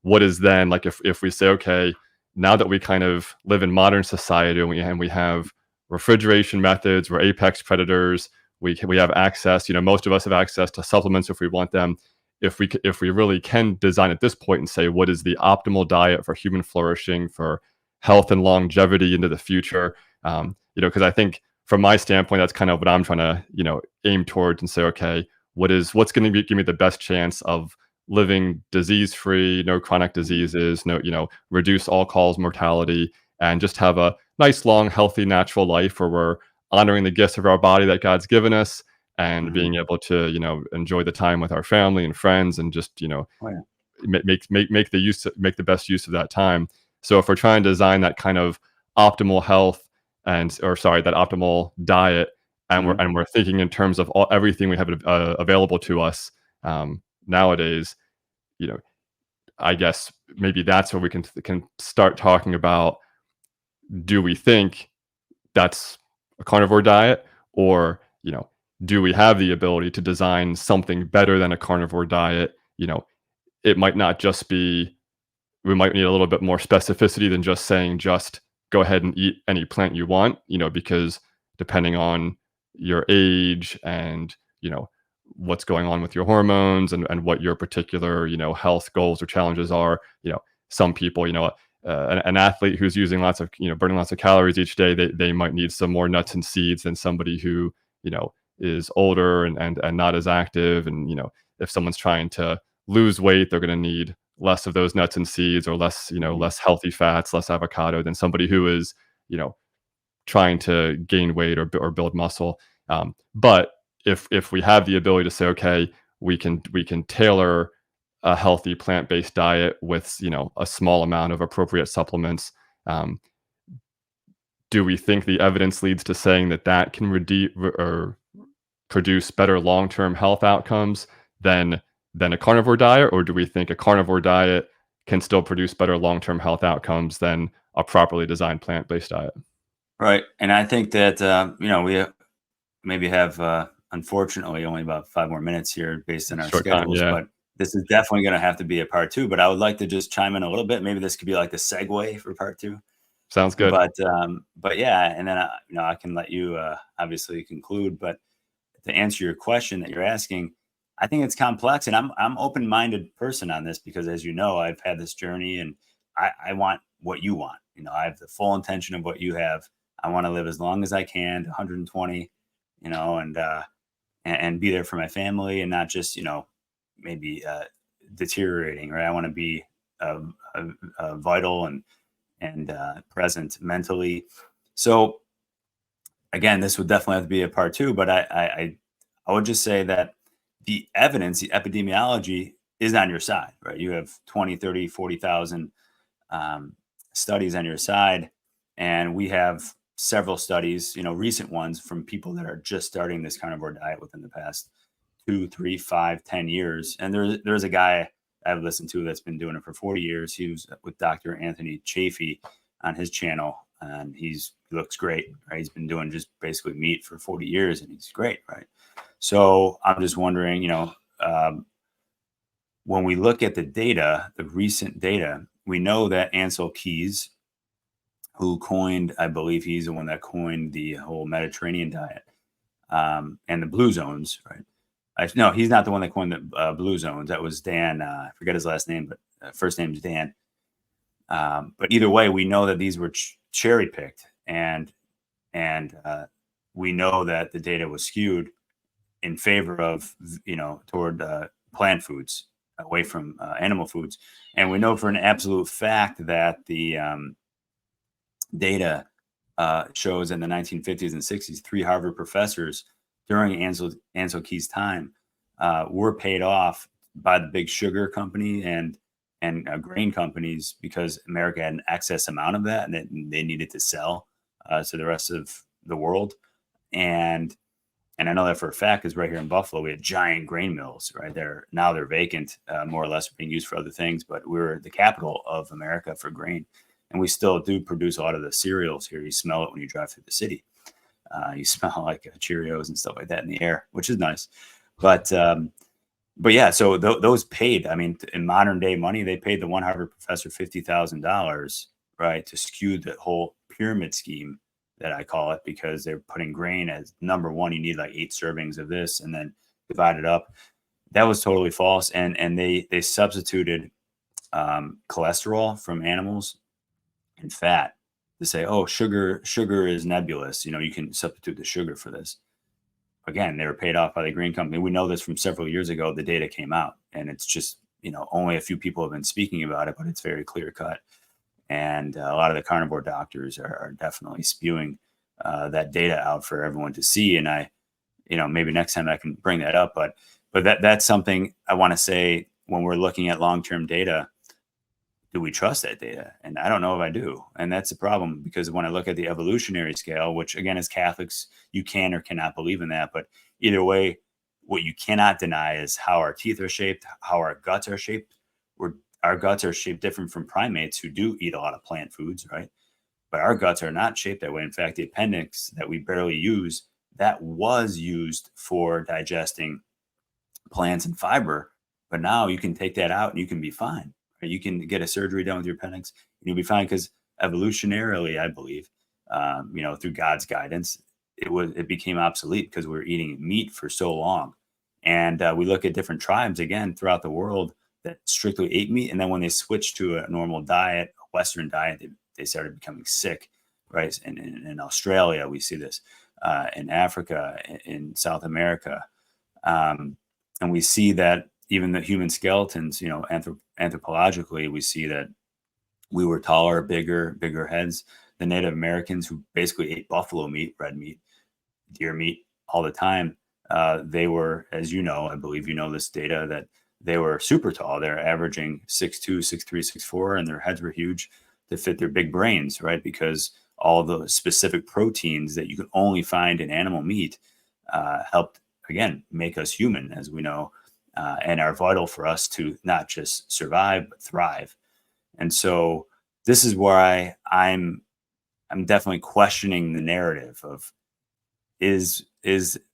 what is then, like, if we say, okay, now that we kind of live in modern society, and we have refrigeration methods, we're apex predators, we have access, most of us have access to supplements if we want them. if we really can design at this point and say what is the optimal diet for human flourishing, for health and longevity into the future, because I think from my standpoint, that's kind of what I'm trying to aim towards and say, okay, what's going to give me the best chance of living disease free, no chronic diseases, no reduce all cause mortality, and just have a nice, long, healthy, natural life where we're honoring the gifts of our body that God's given us and Mhm. being able to, enjoy the time with our family and friends and just, Oh, yeah. make the best use of that time. So if we're trying to design that kind of optimal health that optimal diet, and Mhm. we're thinking in terms of everything we have available to us nowadays, you know, I guess maybe that's where we can start talking about, do we think that's a carnivore diet, or do we have the ability to design something better than a carnivore diet? It might not just be, we might need a little bit more specificity than just saying just go ahead and eat any plant you want, because depending on your age and what's going on with your hormones and what your particular health goals or challenges are, some people, an athlete who's using lots of burning lots of calories each day, they might need some more nuts and seeds than somebody who is older and not as active. And if someone's trying to lose weight, they're going to need less of those nuts and seeds, or less Mhm. less healthy fats, less avocado, than somebody who is trying to gain weight or build muscle. But if we have the ability to say, okay, we can tailor a healthy plant-based diet with a small amount of appropriate supplements, um, do we think the evidence leads to saying that can reduce or produce better long-term health outcomes than a carnivore diet? Or do we think a carnivore diet can still produce better long-term health outcomes than a properly designed plant-based diet? Right. And I think that, we maybe have, unfortunately, only about 5 more minutes here based on our Short time, schedules, yeah. but this is definitely going to have to be a part two. But I would like to just chime in a little bit. Maybe this could be like the segue for part two. Sounds good. But yeah, and then I can let you obviously conclude. But to answer your question that you're asking, I think it's complex, and I'm open-minded person on this because, as you know, I've had this journey, and I want what you want. I have the full intention of what you have. I want to live as long as I can, 120, and be there for my family, and not just maybe deteriorating. Right? I want to be vital and present mentally. So again, this would definitely have to be a part two, but I would just say that the evidence, the epidemiology is on your side, right? You have 20, 30, 40,000 studies on your side. And we have several studies, recent ones from people that are just starting this carnivore diet within the past 2, 3, 5, 10 years. And there's a guy I've listened to that's been doing it for 40 years. He was with Dr. Anthony Chafee on his channel, and he looks great, right? He's been doing just basically meat for 40 years, and he's great, right? So I'm just wondering, when we look at the data, the recent data, we know that Ansel Keys, who coined, I believe he's the one that coined the whole Mediterranean diet, and the blue zones, right? No, he's not the one that coined the blue zones. That was Dan. I forget his last name, but first name is Dan. But either way, we know that these were cherry picked, and we know that the data was skewed in favor of toward plant foods, away from animal foods. And we know for an absolute fact that the data shows in the 1950s and 60s, three Harvard professors during Ansel Keys' time were paid off by the big sugar company and grain companies, because America had an excess amount of that, and they needed to sell to the rest of the world. And I know that for a fact, because right here in Buffalo, we had giant grain mills right there. Now they're vacant, more or less being used for other things. But we're the capital of America for grain. And we still do produce a lot of the cereals here. You smell it when you drive through the city. You smell like Cheerios and stuff like that in the air, which is nice. But yeah, so those paid. I mean, in modern day money, they paid the one Harvard professor $50,000, right, to skew the whole pyramid scheme, that I call it, because they're putting grain as number one. You need like 8 servings of this, and then divide it up. that was totally false. And they substituted cholesterol from animals and fat to say, oh, sugar is nebulous. You know, you can substitute the sugar for this. Again, they were paid off by the green company. We know this from several years ago. The data came out, and it's just, you know, only a few people have been speaking about it, but it's very clear cut. And a lot of the carnivore doctors are definitely spewing that data out for everyone to see. And I, you know, maybe next time I can bring that up, but that's something I want to say when we're looking at long-term data. Do we trust that data? And I don't know if I do. And that's the problem, because when I look at the evolutionary scale, which again, as Catholics, you can or cannot believe in that. But either way, what you cannot deny is how our teeth are shaped, how our guts are shaped. Our guts are shaped different from primates who do eat a lot of plant foods, right? But our guts are not shaped that way. In fact, the appendix that we barely use, that was used for digesting plants and fiber. But now you can take that out and you can be fine. You can get a surgery done with your appendix and you'll be fine, because evolutionarily, I believe, you know, through God's guidance, it became obsolete because we were eating meat for so long. And we look at different tribes again throughout the world that strictly ate meat, and then when they switched to a normal diet, a Western diet, they started becoming sick, right? And in Australia, we see this, in Africa, in South America, and we see that even the human skeletons, you know, anthropologically, we see that we were taller, bigger heads. The Native Americans, who basically ate buffalo meat, red meat, deer meat all the time, they were, as you know, I believe you know this data, that they were super tall. They're averaging 6'2", 6'3", 6'4", and their heads were huge to fit their big brains, right? Because all the specific proteins that you can only find in animal meat helped, again, make us human, as we know. And are vital for us to not just survive, but thrive. And so this is where I'm definitely questioning the narrative of, is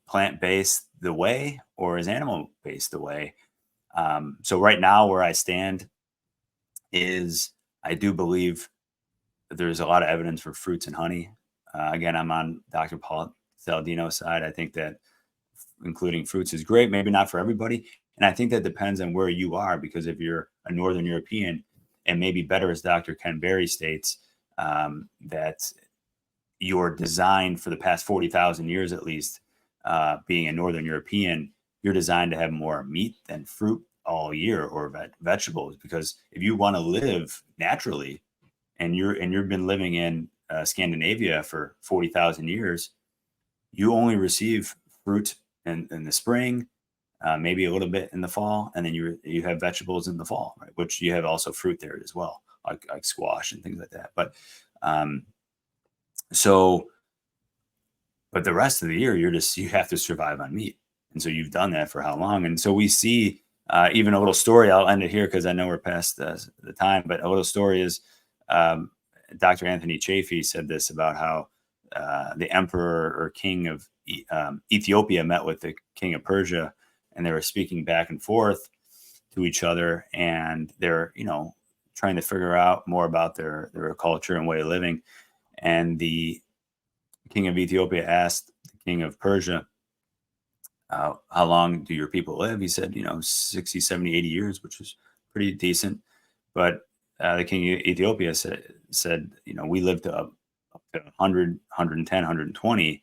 plant-based the way, or is animal-based the way? So right now where I stand is, I do believe that there's a lot of evidence for fruits and honey. Again, I'm on Dr. Paul Saladino's side. I think that including fruits is great, maybe not for everybody. And I think that depends on where you are, because if you're a Northern European, and maybe better, as Dr. Ken Berry states, that you're designed for the past 40,000 years, at least, being a Northern European, you're designed to have more meat than fruit all year, or vegetables. Because if you want to live naturally, and you've been living in Scandinavia for 40,000 years, you only receive fruit in the spring, maybe a little bit in the fall, and then you have vegetables in the fall, right? Which you have also fruit there as well, like squash and things like that. But but the rest of the year, you have to survive on meat, and so you've done that for how long? And so we see even a little story. I'll end it here because I know we're past the time. But a little story is, Dr. Anthony Chaffee said this about how the emperor or king of Ethiopia met with the king of Persia, and they were speaking back and forth to each other, and they're, you know, trying to figure out more about their culture and way of living. And the king of Ethiopia asked the king of Persia, how long do your people live? He said, you know, 60, 70, 80 years, which is pretty decent. But the king of Ethiopia said, you know, we lived up to 100, 110, 120.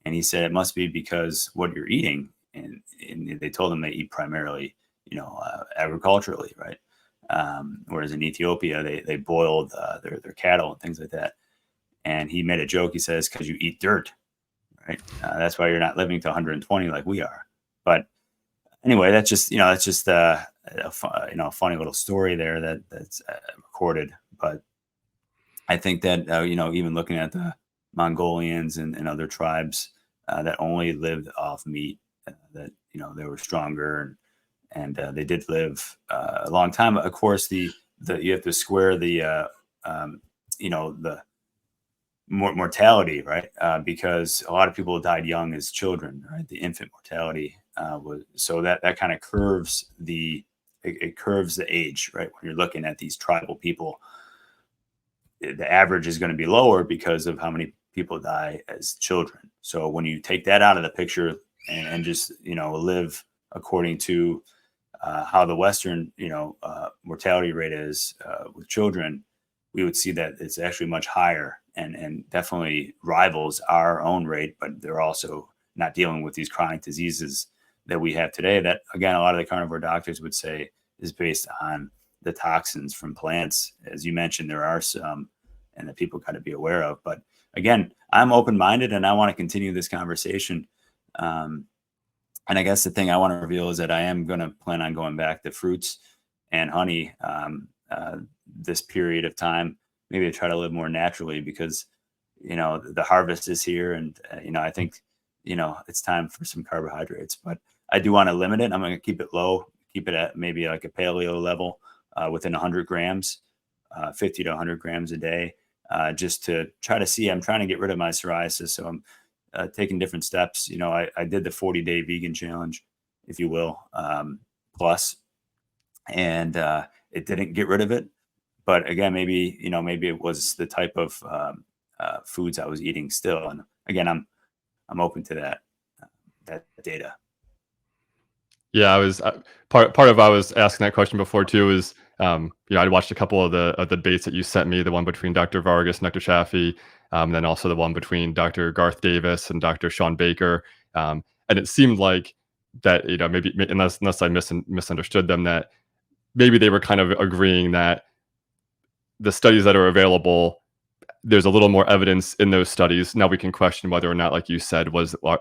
And he said, it must be because what you're eating. And they told him they eat primarily, you know, agriculturally, right? Whereas in Ethiopia, they boiled their cattle and things like that. And he made a joke. He says, because you eat dirt, right? That's why you're not living to 120 like we are. But anyway, that's just a funny little story there that's recorded. But I think that even looking at the Mongolians and other tribes that only lived off meat, that they were stronger and they did live a long time. Of course, you have to square the mortality, right? Because a lot of people died young as children, right? The infant mortality was so that kind of curves the age, right? When you're looking at these tribal people, the average is going to be lower because of how many people die as children. So when you take that out of the picture and just live according to how the Western, mortality rate is with children, we would see that it's actually much higher and definitely rivals our own rate, but they're also not dealing with these chronic diseases that we have today that, again, a lot of the carnivore doctors would say is based on the toxins from plants. As you mentioned, there are some and that people got to be aware of. But again, I'm open-minded and I want to continue this conversation. And I guess the thing I want to reveal is that I am going to plan on going back to fruits and honey this period of time, maybe to try to live more naturally because, the harvest is here. And, I think, it's time for some carbohydrates, but I do want to limit it. I'm going to keep it low, keep it at maybe like a paleo level within 100 grams, 50 to 100 grams a day, just to try to see. I'm trying to get rid of my psoriasis. So I'm taking different steps. I did the 40-day vegan challenge, if you will, plus, and it didn't get rid of it. But again, maybe it was the type of foods I was eating still. And again, I'm open to that data. Yeah, I was part of I was asking that question before too is I'd watched a couple of the debates that you sent me, the one between Dr. Vargas and Dr. Shafi, then also the one between Dr. Garth Davis and Dr. Sean Baker, and it seemed like that maybe unless I misunderstood them, that maybe they were kind of agreeing that the studies that are available, there's a little more evidence in those studies. Now we can question whether or not, like you said,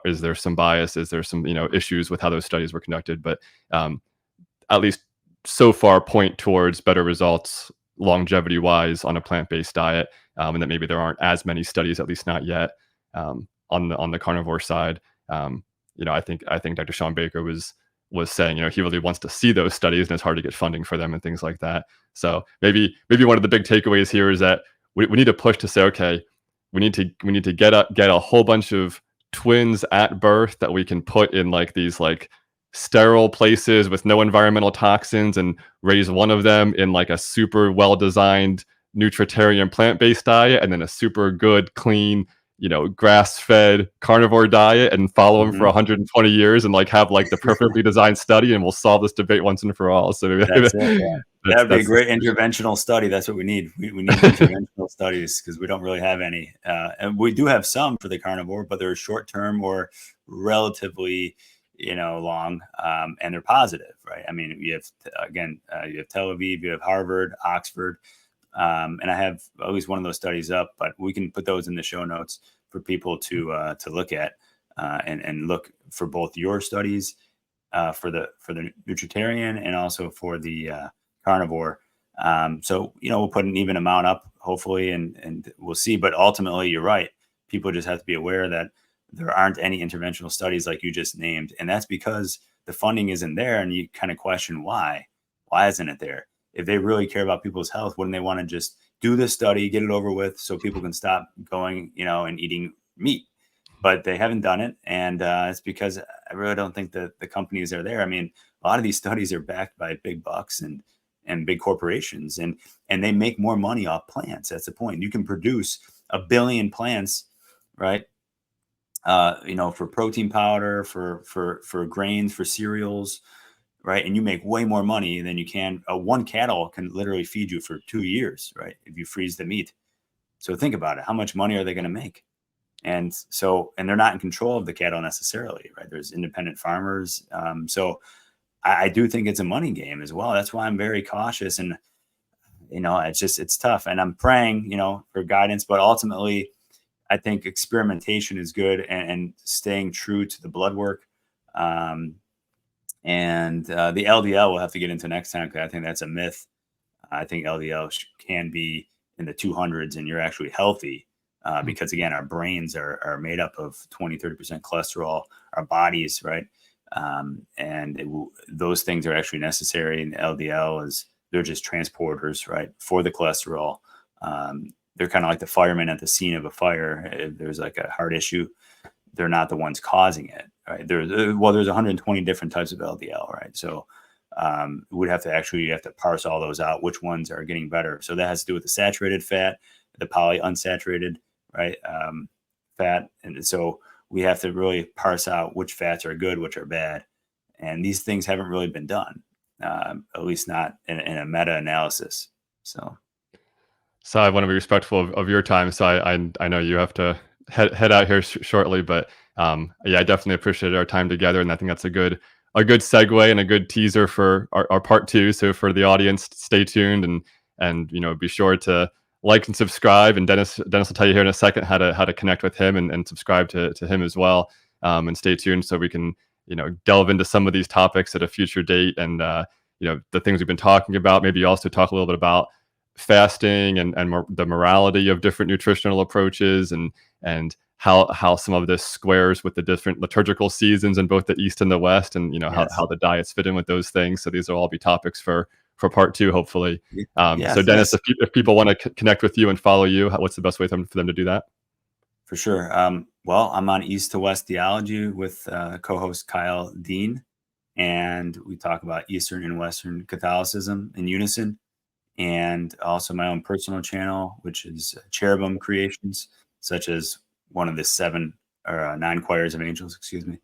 is there some bias? Is there some issues with how those studies were conducted? But at least so far point towards better results longevity wise on a plant-based diet, and that maybe there aren't as many studies, at least not yet, on the carnivore side. I think Dr. Sean Baker was saying he really wants to see those studies and it's hard to get funding for them and things like that. So maybe one of the big takeaways here is that we need to push to say, okay, we need to get a whole bunch of twins at birth that we can put in like these like sterile places with no environmental toxins and raise one of them in like a super well-designed nutritarian plant-based diet and then a super good, clean, grass-fed carnivore diet and follow them for 120 years and like have like the perfectly designed study, and we'll solve this debate once and for all. So that's it. Yeah. That would be a great interventional study. That's what we need. We need interventional studies because we don't really have any. And we do have some for the carnivore, but they're short-term or relatively, long, and they're positive, right? I mean, you have Tel Aviv, you have Harvard, Oxford, and I have at least one of those studies up, but we can put those in the show notes for people to look at and look for both your studies for the nutritarian and also for the carnivore. So, we'll put an even amount up, hopefully, and we'll see. But ultimately, you're right. People just have to be aware that there aren't any interventional studies like you just named. And that's because the funding isn't there. And you kind of question why. Why isn't it there? If they really care about people's health, wouldn't they want to just do this study, get it over with so people can stop going, and eating meat? But they haven't done it. And it's because I really don't think that the companies are there. I mean, a lot of these studies are backed by big bucks and big corporations, and they make more money off plants. That's the point. You can produce 1 billion plants, right? For protein powder, for grains, for cereals, right? And you make way more money than you can. One cattle can literally feed you for 2 years, right? If you freeze the meat. So think about it. How much money are they going to make? And they're not in control of the cattle necessarily, right? There's independent farmers. So I do think it's a money game as well. That's why I'm very cautious, and it's tough. And I'm praying, for guidance, but ultimately, I think experimentation is good and staying true to the blood work. And the LDL we'll have to get into next time because I think that's a myth. I think LDL can be in the 200s and you're actually healthy because, again, our brains are made up of 20-30% cholesterol, our bodies, right? Those things are actually necessary. And LDL they're just transporters, right, for the cholesterol. They're kind of like the firemen at the scene of a fire. If there's like a heart issue, they're not the ones causing it, right? There's 120 different types of LDL, right? So you have to parse all those out, which ones are getting better. So that has to do with the saturated fat, the polyunsaturated, right, fat. And so we have to really parse out which fats are good, which are bad. And these things haven't really been done, at least not in a meta-analysis. So So I want to be respectful of your time. So I know you have to head out here shortly, but yeah, I definitely appreciated our time together, and I think that's a good segue and a good teaser for our part two. So for the audience, stay tuned and be sure to like and subscribe. And Dennis will tell you here in a second how to connect with him and subscribe to him as well. And stay tuned so we can delve into some of these topics at a future date, and the things we've been talking about. Maybe also talk a little bit about fasting and the morality of different nutritional approaches, and how some of this squares with the different liturgical seasons in both the East and the West, and yes, how the diets fit in with those things. So these will all be topics for part two, hopefully. So yes, Dennis, yes, if people want to connect with you and follow you, what's the best way for them to do that? for sure. Well, I'm on East to West Theology with co-host Kyle Dean, and we talk about Eastern and Western Catholicism in unison. And also my own personal channel, which is Cherubim Creations, such as one of the 7 or 9 choirs of angels, excuse me.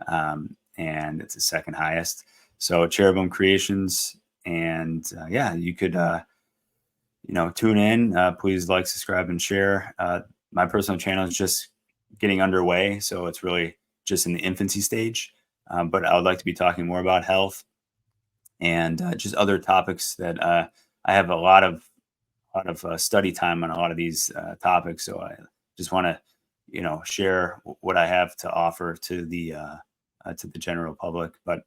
And it's the second highest. So Cherubim Creations, and yeah, you could tune in. Please like, subscribe, and share. My personal channel is just getting underway, so it's really just in the infancy stage. But I would like to be talking more about health and just other topics that I have a lot of study time on a lot of these topics. So I just want to share what I have to offer to the general public. But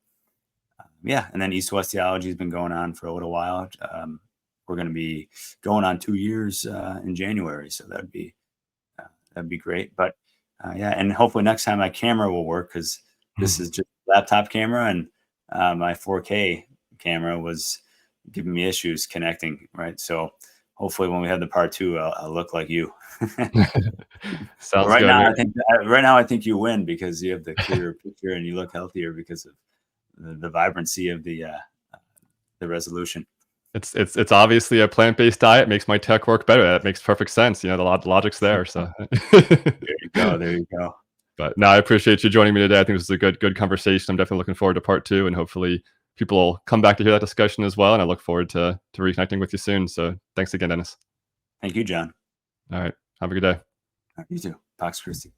yeah, and then East West Theology has been going on for a little while. We're going to be going on 2 years in January, so that'd be great. But yeah, and hopefully next time my camera will work, because this is just a laptop camera, and my 4K camera was giving me issues connecting, right? So hopefully when we have the part two, I'll look like you. Sounds right good. now, I think you win, because you have the clearer picture and you look healthier because of the vibrancy of the resolution. It's obviously a plant-based diet makes my tech work better. That makes perfect sense. The logic's there. So There you go. There you go. But no, I appreciate you joining me today. I think this is a good conversation. I'm definitely looking forward to part two, and hopefully people will come back to hear that discussion as well. And I look forward to reconnecting with you soon. So thanks again, Dennis. Thank you, John. All right. Have a good day. You too. Talks, Christy.